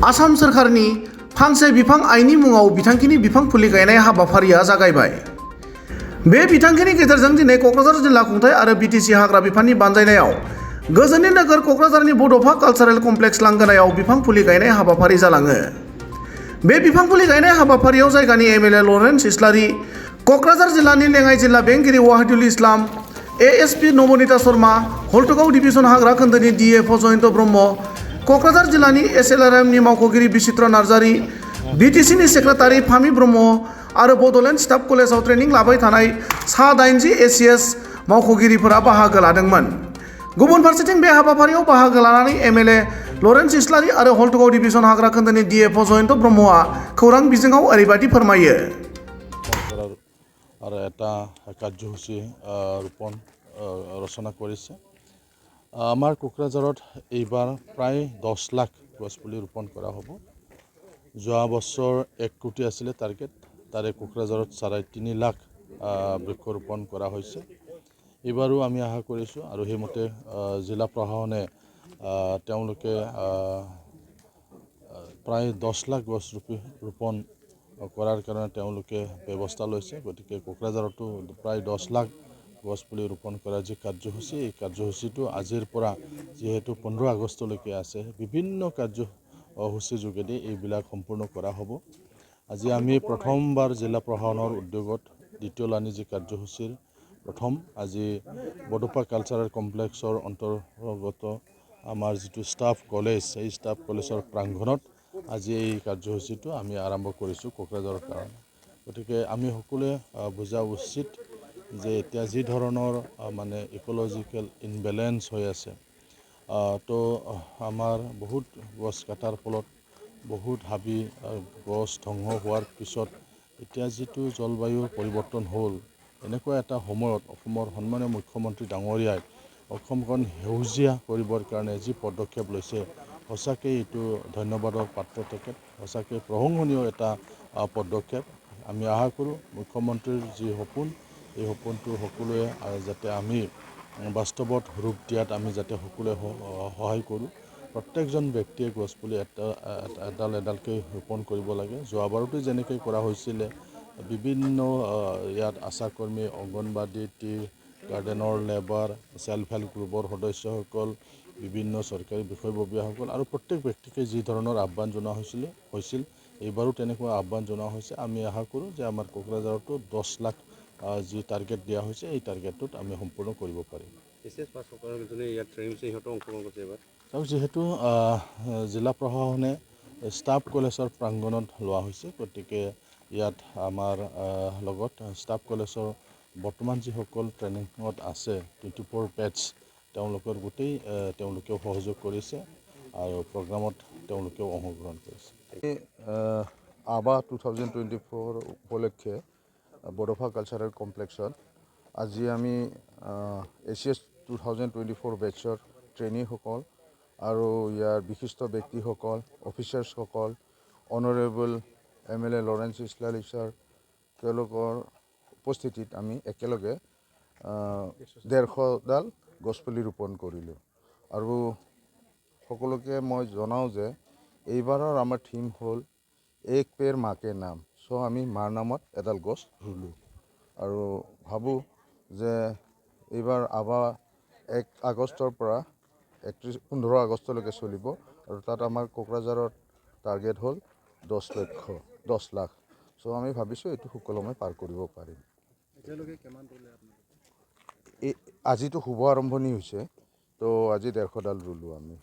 आसाम सोरखारनि फांसे बिफां आइनि मुङाव बिथांखिनि बिफां फुलि गायनाय हाबाफारिया जागायबाय। बे बिथांखिनि गेजेरजों दिनै क'क्राझार जिल्ला खुंथाय आरो बिटिसि हाग्रा बिफाननि बानजायनायाव गोजोननि नोगोर क'क्राझारनि बड'फ कालचारेल कमप्लेक्स लांगोनायाव बिफां फुलि गायनाय हाबाफारि जालाङो। बे बिफां फुलि गायनाय हाबाफारियाव जायगानि एमएलए लरेन्स इस्लारि, क'क्राझार जिल्लानि लेङाइ जिल्ला बेंगिरि वाहिदुल इस्लाम, एएसपि नबनीता शर्मा, हल्टुगाव डिभिजन हाग्रा खोन्दोनि डिएफअ जयन्त ब्रह्म, क'क्राझार जिल्लानि एसएलआरएमनि मावख'गिरि बिचित्र नार्जारि, बिटिसिनि सेक्रेटारि फामि ब्रह्म आरो बड'लेण्ड स्टाफ कलेजाव ट्रेनिं लाबाय थानाय सा 80 एसिएस मावख'गिरिफोरा बाहागो लादोंमोन। गुबुन फारसेथिं बे हाबाफारियाव बाहागो लानानै एमएलए लरेन्स इस्लारि आरो हल्टुगाव डिभिजन हाग्रा खोन्दोनि डिएफअ जयन्त ब्रह्मआ खौरां बिजोङाव ओरैबायदि फोरमायो। আৰু এটা কাৰ্যসূচী ৰূপণ ৰচনা কৰিছে। আমাৰ কোকৰাঝাৰত এইবাৰ প্ৰায় 10 লাখ গছপুলি ৰোপণ কৰা হ'ব। যোৱা বছৰ 1 কোটি আছিলে টাৰ্গেট, তাৰে কোকৰাঝাৰত 3.5 লাখ বৃক্ষৰোপণ কৰা হৈছে। এইবাৰো আমি আশা কৰিছোঁ আৰু সেইমতে জিলা প্ৰশাসনে তেওঁলোকে প্ৰায় 10 লাখ গছ ৰোপণ কৰাৰ কাৰণে তেওঁলোকে ব্যৱস্থা লৈছে। গতিকে কোকৰাঝাৰতো প্ৰায় 10 লাখ গছপুলি ৰোপণ কৰাৰ যি কাৰ্যসূচী, এই কাৰ্যসূচীটো আজিৰ পৰা যিহেতু 15 আগষ্টলৈকে আছে, বিভিন্ন কাৰ্যসূচীৰ যোগেদি এইবিলাক সম্পূৰ্ণ কৰা হ'ব। আজি আমি প্ৰথমবাৰ জিলা প্ৰশাসনৰ উদ্যোগত দ্বিতীয় লানি যি কাৰ্যসূচীৰ প্ৰথম আজি বড'ফ কালচাৰেল কমপ্লেক্সৰ অন্তৰ্গত আমাৰ যিটো ষ্টাফ কলেজ, এই ষ্টাফ কলেজৰ প্ৰাংগণত আজি এই কাৰ্যসূচীটো আমি আৰম্ভ কৰিছোঁ কোকৰাঝাৰৰ কাৰণে। গতিকে আমি সকলোৱে বুজা উচিত যে এতিয়া যি ধৰণৰ মানে ইক'লজিকেল ইনবেলেঞ্চ হৈ আছে, তো আমাৰ বহুত গছ কটাৰ ফলত বহুত হাবি গছ ধ্বংস হোৱাৰ পিছত এতিয়া যিটো জলবায়ুৰ পৰিৱৰ্তন হ'ল, এনেকুৱা এটা সময়ত অসমৰ সন্মানীয় মুখ্যমন্ত্ৰী ডাঙৰীয়াই অসমখন সেউজীয়া কৰিবৰ কাৰণে যি পদক্ষেপ লৈছে, সঁচাকৈ এইটো ধন্যবাদৰ পাত্ৰ তেখেত। সঁচাকৈ প্ৰশংসনীয় এটা পদক্ষেপ। আমি আশা কৰোঁ মুখ্যমন্ত্ৰীৰ যি সপোন, এই সপোনটো সকলোৱে যাতে আমি বাস্তৱত ৰূপ দিয়াত আমি যাতে সকলোৱে সহায় কৰোঁ। প্ৰত্যেকজন ব্যক্তিয়ে গছপুলি এডাল এডালকৈ ৰোপণ কৰিব লাগে। যোৱাবাৰতো যেনেকৈ কৰা হৈছিলে, বিভিন্ন ইয়াত আশাকৰ্মী, অংগনবাদী, টি গাৰ্ডেনৰ লেবাৰ, ছেল্ফ হেল্প গ্ৰুপৰ সদস্যসকল, বিভিন্ন চৰকাৰী বিষয়ববীয়াসকল আৰু প্ৰত্যেক ব্যক্তিকে যি ধৰণৰ আহ্বান জনোৱা হৈছিল, এইবাৰো তেনেকুৱা আহ্বান জনোৱা হৈছে। আমি আশা কৰোঁ যে আমাৰ কোকৰাঝাৰতো 10 লাখ যি টাৰ্গেট দিয়া হৈছে, এই টাৰ্গেটটোত আমি সম্পূৰ্ণ কৰিব পাৰিম। আৰু যিহেতু জিলা প্ৰশাসনে ষ্টাফ কলেজৰ প্ৰাংগণত লোৱা হৈছে, গতিকে ইয়াত আমাৰ লগত ষ্টাফ কলেজৰ বৰ্তমান যিসকল ট্ৰেইনিঙত আছে 24 বেটছ, তেওঁলোকৰ গোটেই তেওঁলোকেও সহযোগ কৰিছে আৰু প্ৰগ্ৰামত তেওঁলোকেও অংশগ্ৰহণ কৰিছে। আবা 2024 উপলক্ষে বড'ফ কালচাৰেল কমপ্লেক্সত আজি আমি এছিএছ 2024 বেটছৰ ট্ৰেইনীসকল আৰু ইয়াৰ বিশিষ্ট ব্যক্তিসকল, অফিচাৰ্ছসকল, অনাৰেবল এমএলএ লৰেন্স ইস্লাৰি ছাৰ, তেওঁলোকৰ উপস্থিতিত আমি একেলগে 150ডাল গছপুলি ৰোপণ কৰিলোঁ। আৰু সকলোকে মই জনাওঁ যে এইবাৰৰ আমাৰ থিম হ'ল এক পেৰ মাকে নাম। চ' আমি মাৰ নামত এডাল গছ ৰুলোঁ আৰু ভাবোঁ যে এইবাৰ আবা 1 আগষ্টৰ পৰা 15 আগষ্টলৈকে চলিব আৰু তাত আমাৰ কোকৰাঝাৰৰ টাৰ্গেট হ'ল 10 লাখ। চ' আমি ভাবিছোঁ এইটো সুকলমে পাৰ কৰিব পাৰিম। আজিতো শুভ আৰম্ভণি হৈছে, তো আজি 150ডাল ৰুলোঁ আমি।